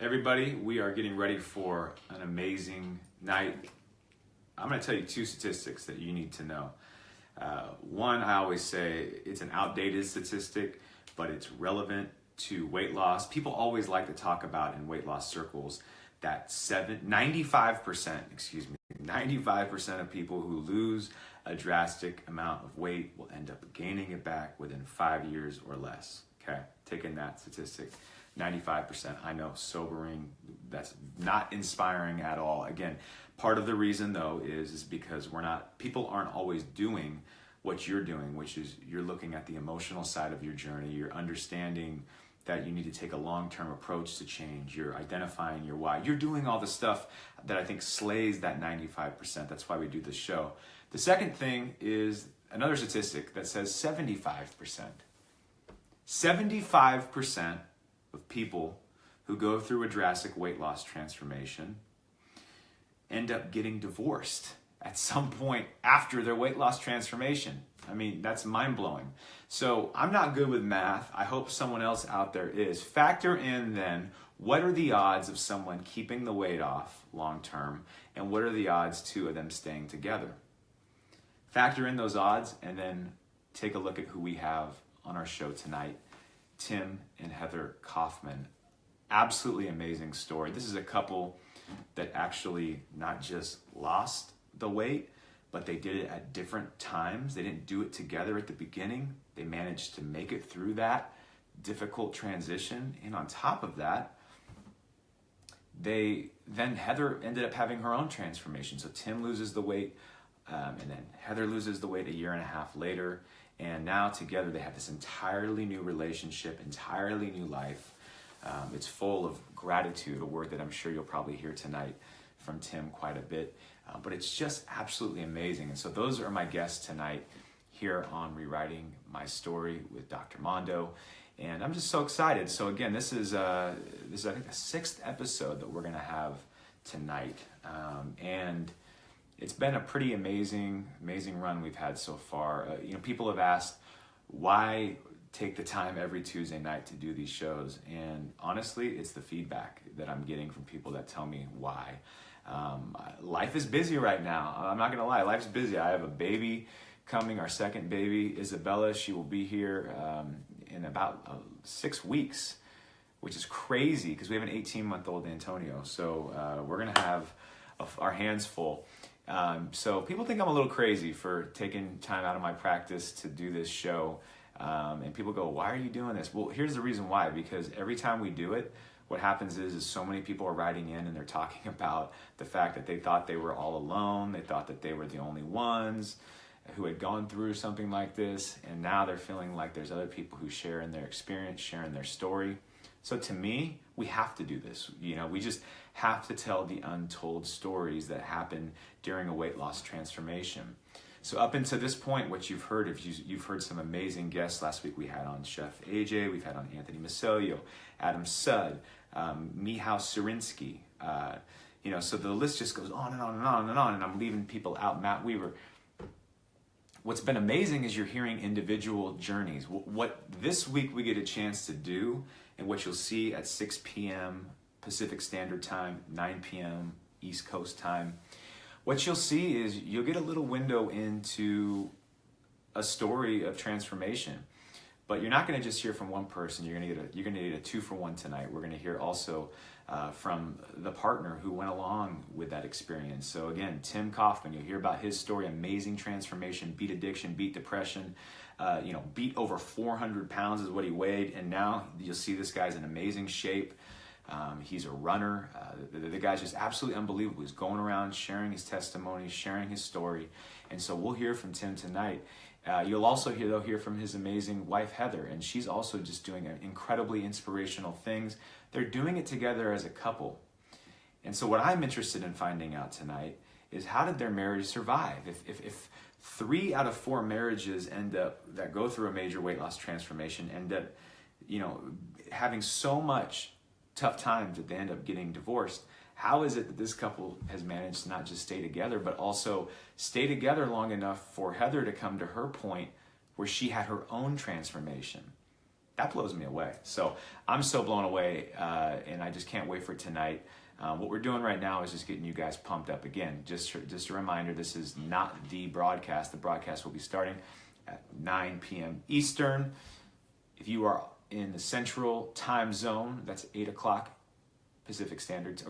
Everybody, we are getting ready for an amazing night. I'm going to tell you two statistics that you need to know. One, I always say it's an outdated statistic, but it's relevant to weight loss. People always like to talk about in weight loss circles that 95% of people who lose a drastic amount of weight will end up gaining it back within 5 years or less. Okay, taking that statistic. 95%, I know, sobering. That's not inspiring at all. Again, part of the reason though is because people aren't always doing what you're doing, which is you're looking at the emotional side of your journey. You're understanding that you need to take a long-term approach to change. You're identifying your why. You're doing all the stuff that I think slays that 95%. That's why we do this show. The second thing is another statistic that says 75%. 75% of people who go through a drastic weight loss transformation end up getting divorced at some point after their weight loss transformation. I mean, that's mind-blowing. So I'm not good with math. I hope someone else out there is. Factor in then, what are the odds of someone keeping the weight off long-term, and what are the odds too of them staying together? Factor in those odds and then take a look at who we have on our show tonight. Tim and Heather Kaufman. Absolutely amazing story. This is a couple that actually not just lost the weight, but they did it at different times. They didn't do it together at the beginning. They managed to make it through that difficult transition. And on top of that, Heather ended up having her own transformation. So Tim loses the weight, and then Heather loses the weight a year and a half later. And now together they have this entirely new relationship, entirely new life. It's full of gratitude, a word that I'm sure you'll probably hear tonight from Tim quite a bit. But it's just absolutely amazing. And so those are my guests tonight here on Rewriting My Story with Dr. Mondo. And I'm just so excited. So again, this is I think the 6th episode that we're going to have tonight. And it's been a pretty amazing run we've had so far. People have asked, why take the time every Tuesday night to do these shows? And honestly, it's the feedback that I'm getting from people that tell me why. Life is busy right now. I'm not gonna lie, life's busy. I have a baby coming, our second baby, Isabella. She will be here in about 6 weeks, which is crazy because we have an 18-month-old Antonio. So we're gonna have our hands full. So people think I'm a little crazy for taking time out of my practice to do this show. And people go, why are you doing this? Well, here's the reason why. Because every time we do it, what happens is so many people are writing in and they're talking about the fact that they thought they were all alone. They thought that they were the only ones who had gone through something like this. And now they're feeling like there's other people who share in their experience, sharing their story. So to me, we have to do this. We just have to tell the untold stories that happen during a weight loss transformation. So up until this point, what you've heard, you've heard some amazing guests. Last week we had on Chef AJ, we've had on Anthony Maselio, Adam Sudd, Mihal Surinsky. So the list just goes on and on and on and on, and I'm leaving people out. Matt Weaver. What's been amazing is you're hearing individual journeys. What this week we get a chance to do, and what you'll see at 6 p.m. Pacific Standard Time, 9 p.m. East Coast Time, what you'll see is you'll get a little window into a story of transformation. But you're not going to just hear from one person. You're going to get a 2-for-1 tonight. We're going to hear also from the partner who went along with that experience. So again, Tim Kaufman, you'll hear about his story, amazing transformation, beat addiction, beat depression, beat over 400 pounds is what he weighed. And now you'll see this guy's in amazing shape. He's a runner. The guy's just absolutely unbelievable. He's going around sharing his testimony, sharing his story. And so we'll hear from Tim tonight. You'll also hear from his amazing wife, Heather, and she's also just doing incredibly inspirational things. They're doing it together as a couple. And so what I'm interested in finding out tonight is, how did their marriage survive? If 3 out of 4 marriages that go through a major weight loss transformation end up, having so much tough times that they end up getting divorced, how is it that this couple has managed to not just stay together, but also stay together long enough for Heather to come to her point where she had her own transformation? that blows me away. So I'm so blown away, and I just can't wait for tonight. What we're doing right now is just getting you guys pumped up. Again, just a reminder, this is not the broadcast. The broadcast will be starting at 9 p.m. Eastern. If you are in the Central Time Zone, that's 8 o'clock Pacific Standard,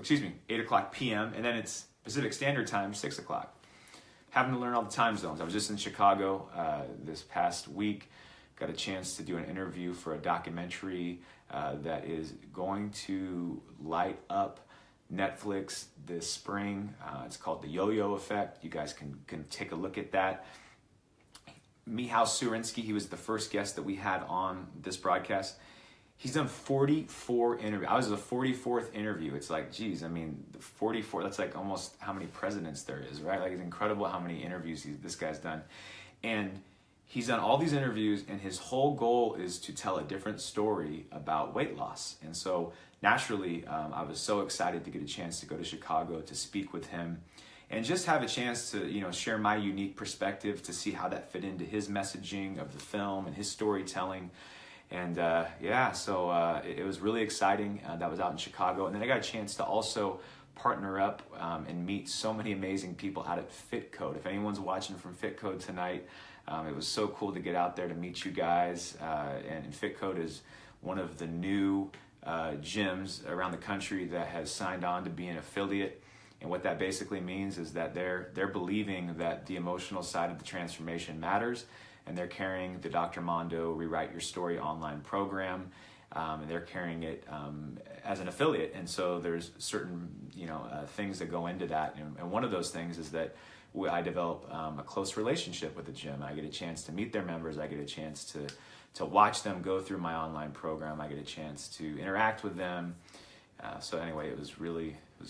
8 o'clock p.m., and then it's Pacific Standard Time, 6 o'clock. Having to learn all the time zones. I was just in Chicago this past week. Got a chance to do an interview for a documentary that is going to light up Netflix this spring. It's called The Yo-Yo Effect. You guys can take a look at that. Michał Surinsky, he was the first guest that we had on this broadcast. He's done 44 interviews. I was the 44th interview. It's like, geez, I mean, 44, that's like almost how many presidents there is, right? Like, it's incredible how many interviews this guy's done. And he's done all these interviews, and his whole goal is to tell a different story about weight loss. And so naturally, I was so excited to get a chance to go to Chicago to speak with him and just have a chance to, share my unique perspective to see how that fit into his messaging of the film and his storytelling. And so it was really exciting. That was out in Chicago. And then I got a chance to also partner up and meet so many amazing people out at Fit Code. If anyone's watching from Fit Code tonight, it was so cool to get out there to meet you guys. And Fit Code is one of the new gyms around the country that has signed on to be an affiliate. And what that basically means is that they're believing that the emotional side of the transformation matters, and they're carrying the Dr. Mondo Rewrite Your Story online program, and they're carrying it as an affiliate. And so there's certain things that go into that, and one of those things is that I develop a close relationship with the gym. I get a chance to meet their members. I get a chance to watch them go through my online program. I get a chance to interact with them. So anyway, it was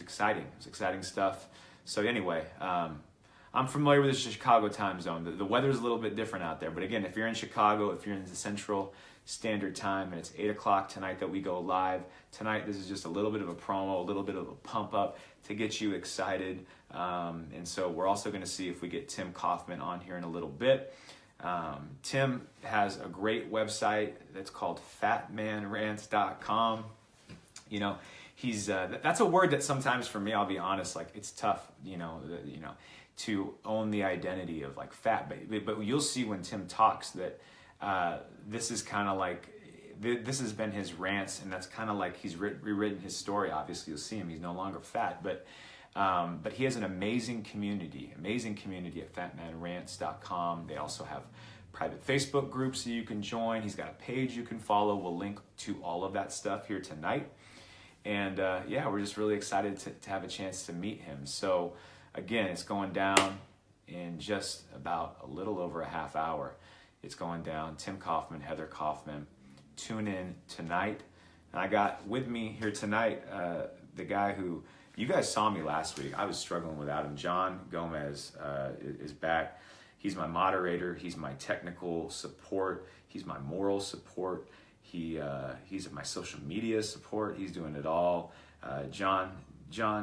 exciting. It was exciting stuff. So anyway, I'm familiar with the Chicago time zone. The weather's a little bit different out there. But again, if you're in Chicago, if you're in the Central Standard Time, and it's 8 o'clock tonight that we go live. Tonight, this is just a little bit of a promo, a little bit of a pump up to get you excited. And so we're also going to see if we get Tim Kaufman on here in a little bit. Tim has a great website that's called fatmanrants.com. He's that's a word that sometimes for me, I'll be honest, like it's tough, to own the identity of like fat, but you'll see when Tim talks that this is kind of like this has been his rants, and that's kind of like he's rewritten his story. Obviously, you'll see him; he's no longer fat, but he has an amazing community at fatmanrants.com. They also have private Facebook groups that you can join. He's got a page you can follow. We'll link to all of that stuff here tonight. And we're just really excited to have a chance to meet him. So again, it's going down in just about a little over a half hour. It's going down. Tim Kaufman, Heather Kaufman. Tune in tonight. And I got with me here tonight the guy who, you guys saw me last week. I was struggling without him. John Gomez is back. He's my moderator. He's my technical support. He's my moral support. He's my social media support. He's doing it all. John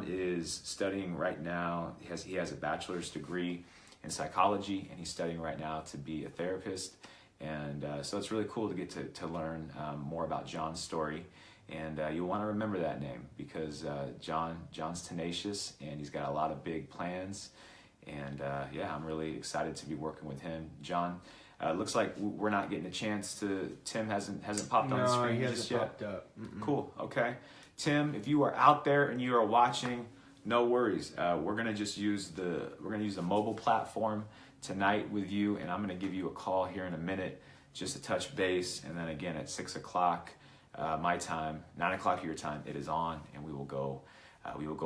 is studying right now. He has a bachelor's degree in psychology, and he's studying right now to be a therapist. And so it's really cool to get to learn more about John's story. And you'll want to remember that name because John's tenacious, and he's got a lot of big plans. And I'm really excited to be working with him. John, looks like we're not getting a chance to. Tim hasn't popped on the screen just yet. Popped up. Cool. Okay, Tim, if you are out there and you are watching, no worries. We're gonna just use the mobile platform tonight with you, and I'm gonna give you a call here in a minute just to touch base, and then again at 6 o'clock my time, 9 o'clock your time, it is on, and we will go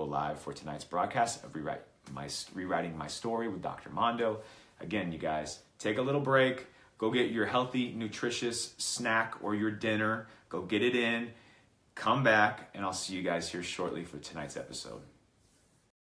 live for tonight's broadcast of Rewriting My Story with Dr. Mondo. Again, you guys, take a little break, go get your healthy, nutritious snack or your dinner, go get it in, come back, and I'll see you guys here shortly for tonight's episode.